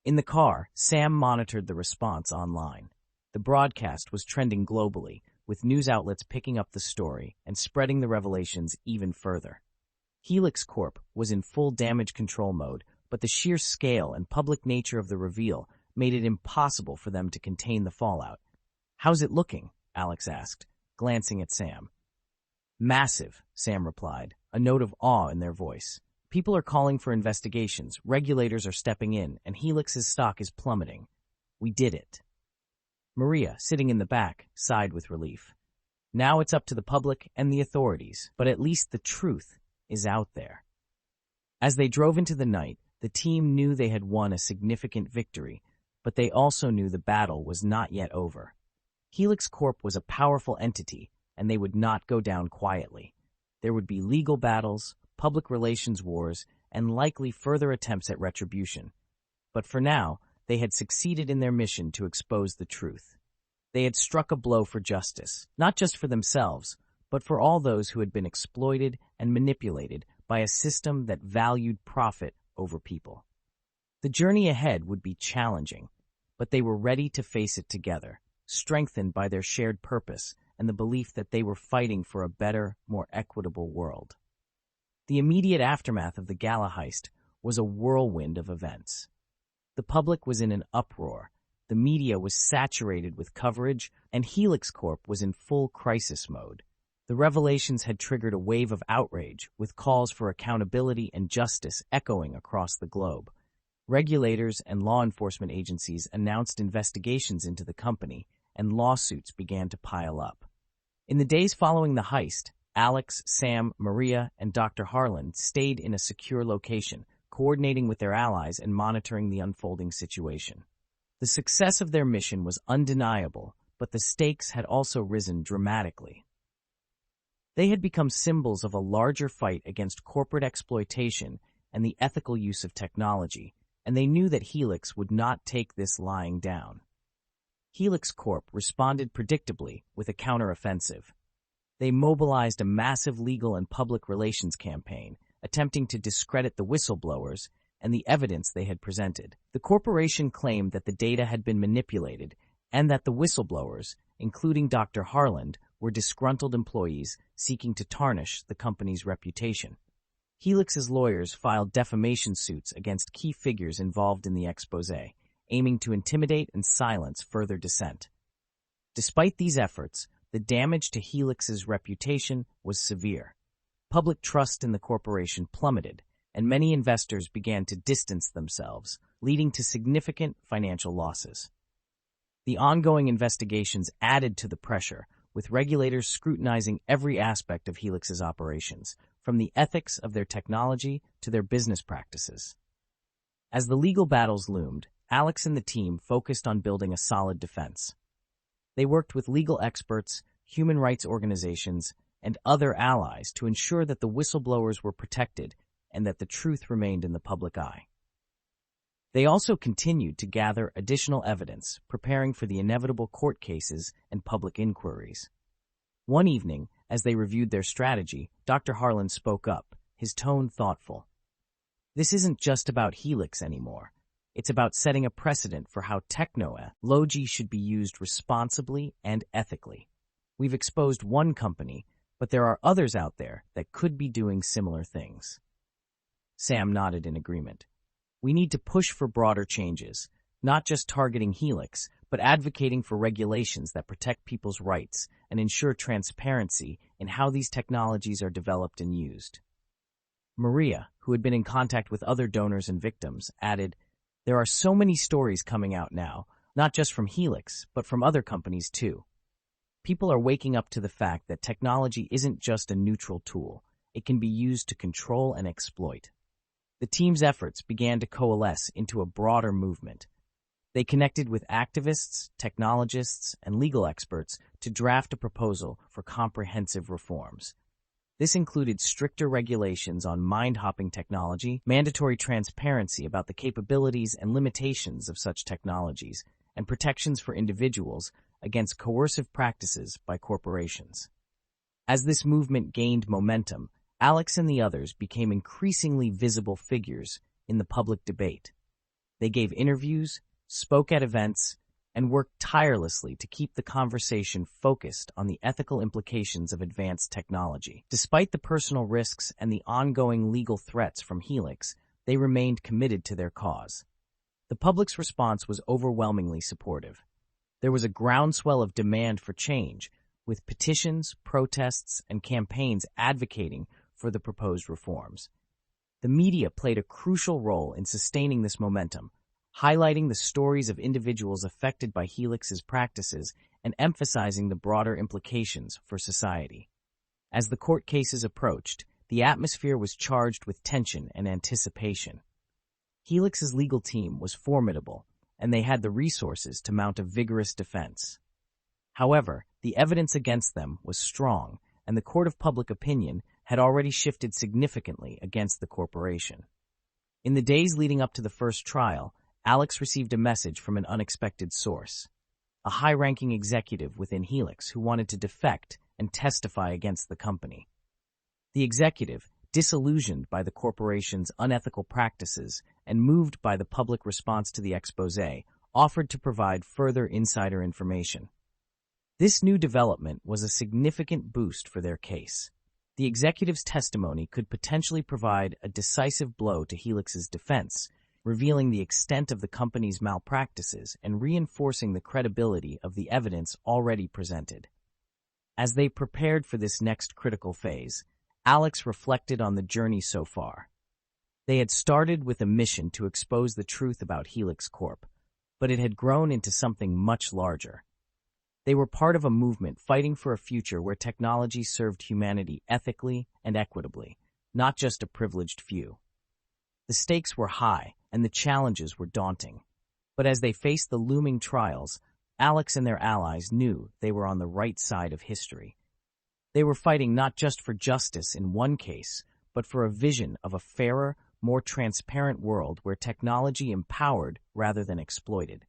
In the car, Sam monitored the response online. The broadcast was trending globally, with news outlets picking up the story and spreading the revelations even further. Helix Corp was in full damage control mode, but the sheer scale and public nature of the reveal made it impossible for them to contain the fallout. "How's it looking?" Alex asked, glancing at Sam. "Massive," Sam replied, a note of awe in their voice. "People are calling for investigations, regulators are stepping in, and Helix's stock is plummeting. We did it." Maria, sitting in the back, sighed with relief. Now it's up to the public and the authorities, but at least the truth is out there. As they drove into the night, the team knew they had won a significant victory, but they also knew the battle was not yet over. Helix Corp was a powerful entity, and they would not go down quietly. There would be legal battles, public relations wars, and likely further attempts at retribution. But for now, they had succeeded in their mission to expose the truth. They had struck a blow for justice, not just for themselves, but for all those who had been exploited and manipulated by a system that valued profit over people. The journey ahead would be challenging, but they were ready to face it together, strengthened by their shared purpose and the belief that they were fighting for a better, more equitable world. The immediate aftermath of the gala heist was a whirlwind of events. The public was in an uproar, the media was saturated with coverage, and Helix Corp was in full crisis mode. The revelations had triggered a wave of outrage, with calls for accountability and justice echoing across the globe. Regulators and law enforcement agencies announced investigations into the company, and lawsuits began to pile up. In the days following the heist, Alex, Sam, Maria, and Dr. Harlan stayed in a secure location, coordinating with their allies and monitoring the unfolding situation. The success of their mission was undeniable, but the stakes had also risen dramatically. They had become symbols of a larger fight against corporate exploitation and the ethical use of technology, and they knew that Helix would not take this lying down. Helix Corp responded predictably with a counteroffensive. They mobilized a massive legal and public relations campaign, attempting to discredit the whistleblowers and the evidence they had presented. The corporation claimed that the data had been manipulated and that the whistleblowers, including Dr. Harlan, were disgruntled employees seeking to tarnish the company's reputation. Helix's lawyers filed defamation suits against key figures involved in the exposé, aiming to intimidate and silence further dissent. Despite these efforts, the damage to Helix's reputation was severe. Public trust in the corporation plummeted, and many investors began to distance themselves, leading to significant financial losses. The ongoing investigations added to the pressure, with regulators scrutinizing every aspect of Helix's operations, from the ethics of their technology to their business practices. As the legal battles loomed, Alex and the team focused on building a solid defense. They worked with legal experts, human rights organizations, and other allies to ensure that the whistleblowers were protected and that the truth remained in the public eye. They also continued to gather additional evidence, preparing for the inevitable court cases and public inquiries. One evening, as they reviewed their strategy, Dr. Harlan spoke up, his tone thoughtful. "This isn't just about Helix anymore. It's about setting a precedent for how technology should be used responsibly and ethically. We've exposed one company, but there are others out there that could be doing similar things." Sam nodded in agreement. "We need to push for broader changes, not just targeting Helix, but advocating for regulations that protect people's rights and ensure transparency in how these technologies are developed and used." Maria, who had been in contact with other donors and victims, added, "There are so many stories coming out now, not just from Helix, but from other companies too. People are waking up to the fact that technology isn't just a neutral tool. It can be used to control and exploit." The team's efforts began to coalesce into a broader movement. They connected with activists, technologists, and legal experts to draft a proposal for comprehensive reforms. This included stricter regulations on mind-hopping technology, mandatory transparency about the capabilities and limitations of such technologies, and protections for individuals against coercive practices by corporations. As this movement gained momentum, Alex and the others became increasingly visible figures in the public debate. They gave interviews, spoke at events, and worked tirelessly to keep the conversation focused on the ethical implications of advanced technology. Despite the personal risks and the ongoing legal threats from Helix, they remained committed to their cause. The public's response was overwhelmingly supportive. There was a groundswell of demand for change, with petitions, protests, and campaigns advocating for the proposed reforms. The media played a crucial role in sustaining this momentum, highlighting the stories of individuals affected by Helix's practices and emphasizing the broader implications for society. As the court cases approached, the atmosphere was charged with tension and anticipation. Helix's legal team was formidable, and they had the resources to mount a vigorous defense. However, the evidence against them was strong, and the court of public opinion had already shifted significantly against the corporation. In the days leading up to the first trial, Alex received a message from an unexpected source, a high-ranking executive within Helix who wanted to defect and testify against the company. The executive, disillusioned by the corporation's unethical practices and moved by the public response to the exposé, offered to provide further insider information. This new development was a significant boost for their case. The executive's testimony could potentially provide a decisive blow to Helix's defense, revealing the extent of the company's malpractices and reinforcing the credibility of the evidence already presented. As they prepared for this next critical phase, Alex reflected on the journey so far. They had started with a mission to expose the truth about Helix Corp., but it had grown into something much larger. They were part of a movement fighting for a future where technology served humanity ethically and equitably, not just a privileged few. The stakes were high, and the challenges were daunting. But as they faced the looming trials, Alex and their allies knew they were on the right side of history. They were fighting not just for justice in one case, but for a vision of a fairer, more transparent world where technology empowered rather than exploited.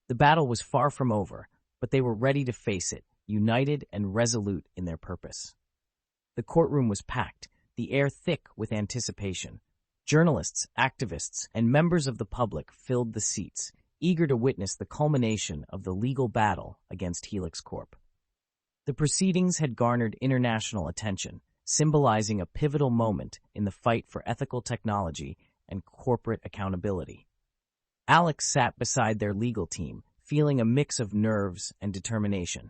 The battle was far from over, but they were ready to face it, united and resolute in their purpose. The courtroom was packed, the air thick with anticipation. Journalists, activists, and members of the public filled the seats, eager to witness the culmination of the legal battle against Helix Corp. The proceedings had garnered international attention, symbolizing a pivotal moment in the fight for ethical technology and corporate accountability. Alex sat beside their legal team, feeling a mix of nerves and determination.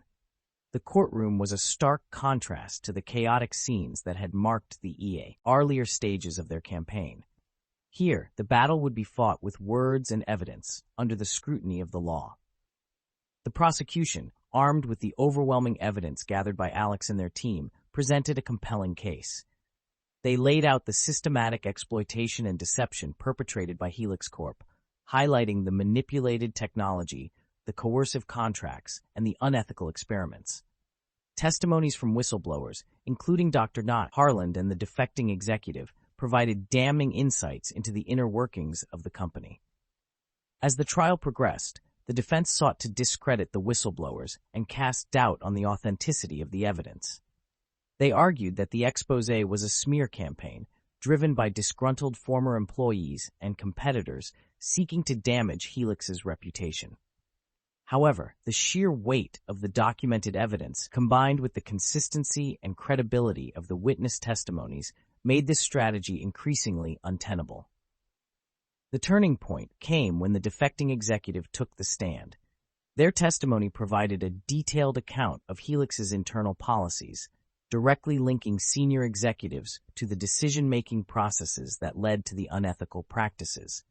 The courtroom was a stark contrast to the chaotic scenes that had marked the earlier stages of their campaign. Here, the battle would be fought with words and evidence, under the scrutiny of the law. The prosecution, armed with the overwhelming evidence gathered by Alex and their team, presented a compelling case. They laid out the systematic exploitation and deception perpetrated by Helix Corp., highlighting the manipulated technology, the coercive contracts, and the unethical experiments. Testimonies from whistleblowers, including Dr. Knott Harland and the defecting executive, provided damning insights into the inner workings of the company. As the trial progressed, the defense sought to discredit the whistleblowers and cast doubt on the authenticity of the evidence. They argued that the exposé was a smear campaign, driven by disgruntled former employees and competitors seeking to damage Helix's reputation. However, the sheer weight of the documented evidence, combined with the consistency and credibility of the witness testimonies, made this strategy increasingly untenable. The turning point came when the defecting executive took the stand. Their testimony provided a detailed account of Helix's internal policies, directly linking senior executives to the decision-making processes that led to the unethical practices.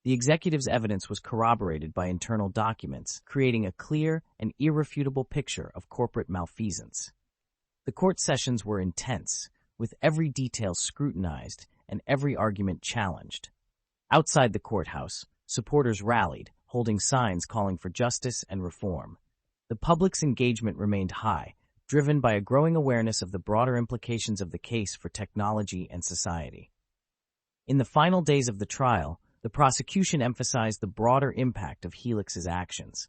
The executive's evidence was corroborated by internal documents, creating a clear and irrefutable picture of corporate malfeasance. The court sessions were intense, with every detail scrutinized and every argument challenged. Outside the courthouse, supporters rallied, holding signs calling for justice and reform. The public's engagement remained high, driven by a growing awareness of the broader implications of the case for technology and society. In the final days of the trial, the prosecution emphasized the broader impact of Helix's actions.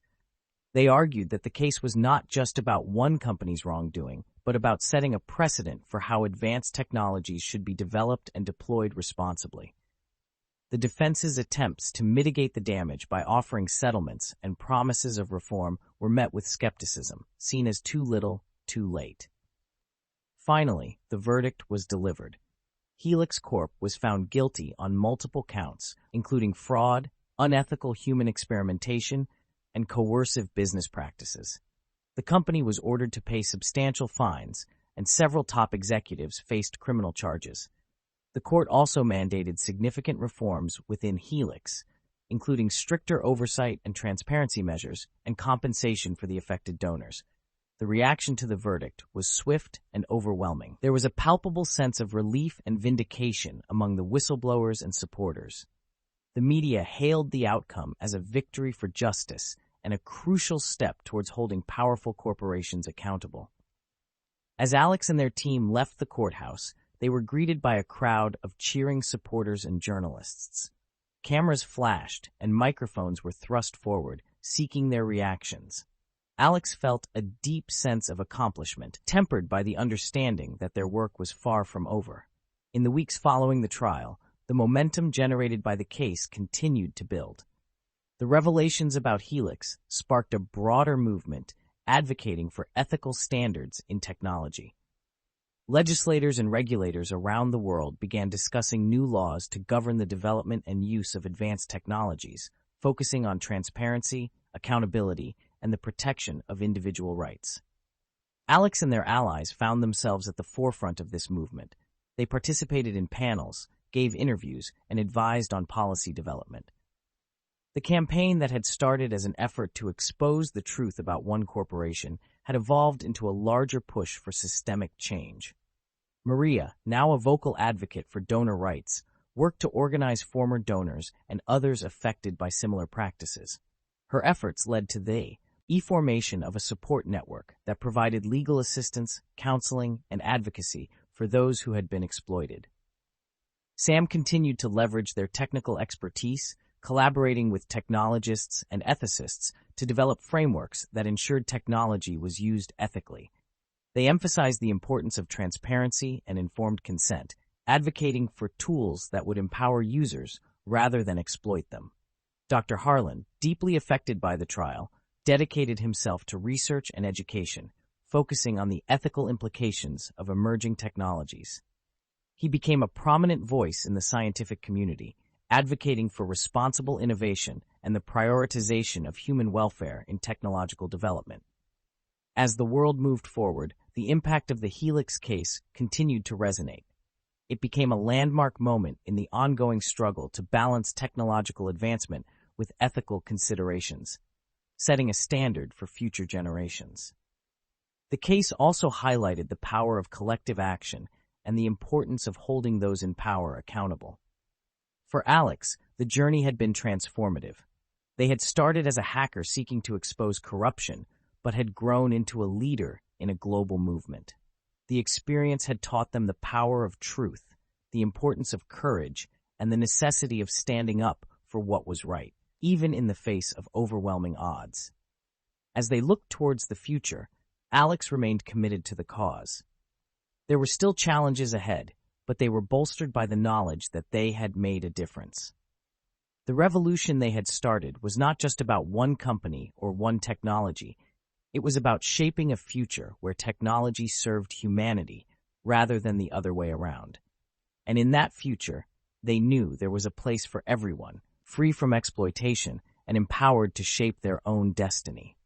They argued that the case was not just about one company's wrongdoing, but about setting a precedent for how advanced technologies should be developed and deployed responsibly. The defense's attempts to mitigate the damage by offering settlements and promises of reform were met with skepticism, seen as too little, too late. Finally, the verdict was delivered. Helix Corp was found guilty on multiple counts, including fraud, unethical human experimentation, and coercive business practices. The company was ordered to pay substantial fines, and several top executives faced criminal charges. The court also mandated significant reforms within Helix, including stricter oversight and transparency measures and compensation for the affected donors. The reaction to the verdict was swift and overwhelming. There was a palpable sense of relief and vindication among the whistleblowers and supporters. The media hailed the outcome as a victory for justice and a crucial step towards holding powerful corporations accountable. As Alex and their team left the courthouse, they were greeted by a crowd of cheering supporters and journalists. Cameras flashed and microphones were thrust forward, seeking their reactions. Alex felt a deep sense of accomplishment, tempered by the understanding that their work was far from over. In the weeks following the trial, the momentum generated by the case continued to build. The revelations about Helix sparked a broader movement advocating for ethical standards in technology. Legislators and regulators around the world began discussing new laws to govern the development and use of advanced technologies, focusing on transparency, accountability, and the protection of individual rights. Alex and their allies found themselves at the forefront of this movement. They participated in panels, gave interviews, and advised on policy development. The campaign that had started as an effort to expose the truth about one corporation had evolved into a larger push for systemic change. Maria, now a vocal advocate for donor rights, worked to organize former donors and others affected by similar practices. Her efforts led to the formation of a support network that provided legal assistance, counseling, and advocacy for those who had been exploited. Sam continued to leverage their technical expertise, collaborating with technologists and ethicists to develop frameworks that ensured technology was used ethically. They emphasized the importance of transparency and informed consent, advocating for tools that would empower users rather than exploit them. Dr. Harlan, deeply affected by the trial, dedicated himself to research and education, focusing on the ethical implications of emerging technologies. He became a prominent voice in the scientific community, advocating for responsible innovation and the prioritization of human welfare in technological development. As the world moved forward, the impact of the Helix case continued to resonate. It became a landmark moment in the ongoing struggle to balance technological advancement with ethical considerations, setting a standard for future generations. The case also highlighted the power of collective action and the importance of holding those in power accountable. For Alex, the journey had been transformative. They had started as a hacker seeking to expose corruption, but had grown into a leader in a global movement. The experience had taught them the power of truth, the importance of courage, and the necessity of standing up for what was right, even in the face of overwhelming odds. As they looked towards the future, Alex remained committed to the cause. There were still challenges ahead, but they were bolstered by the knowledge that they had made a difference. The revolution they had started was not just about one company or one technology. It was about shaping a future where technology served humanity rather than the other way around. And in that future, they knew there was a place for everyone, free from exploitation and empowered to shape their own destiny.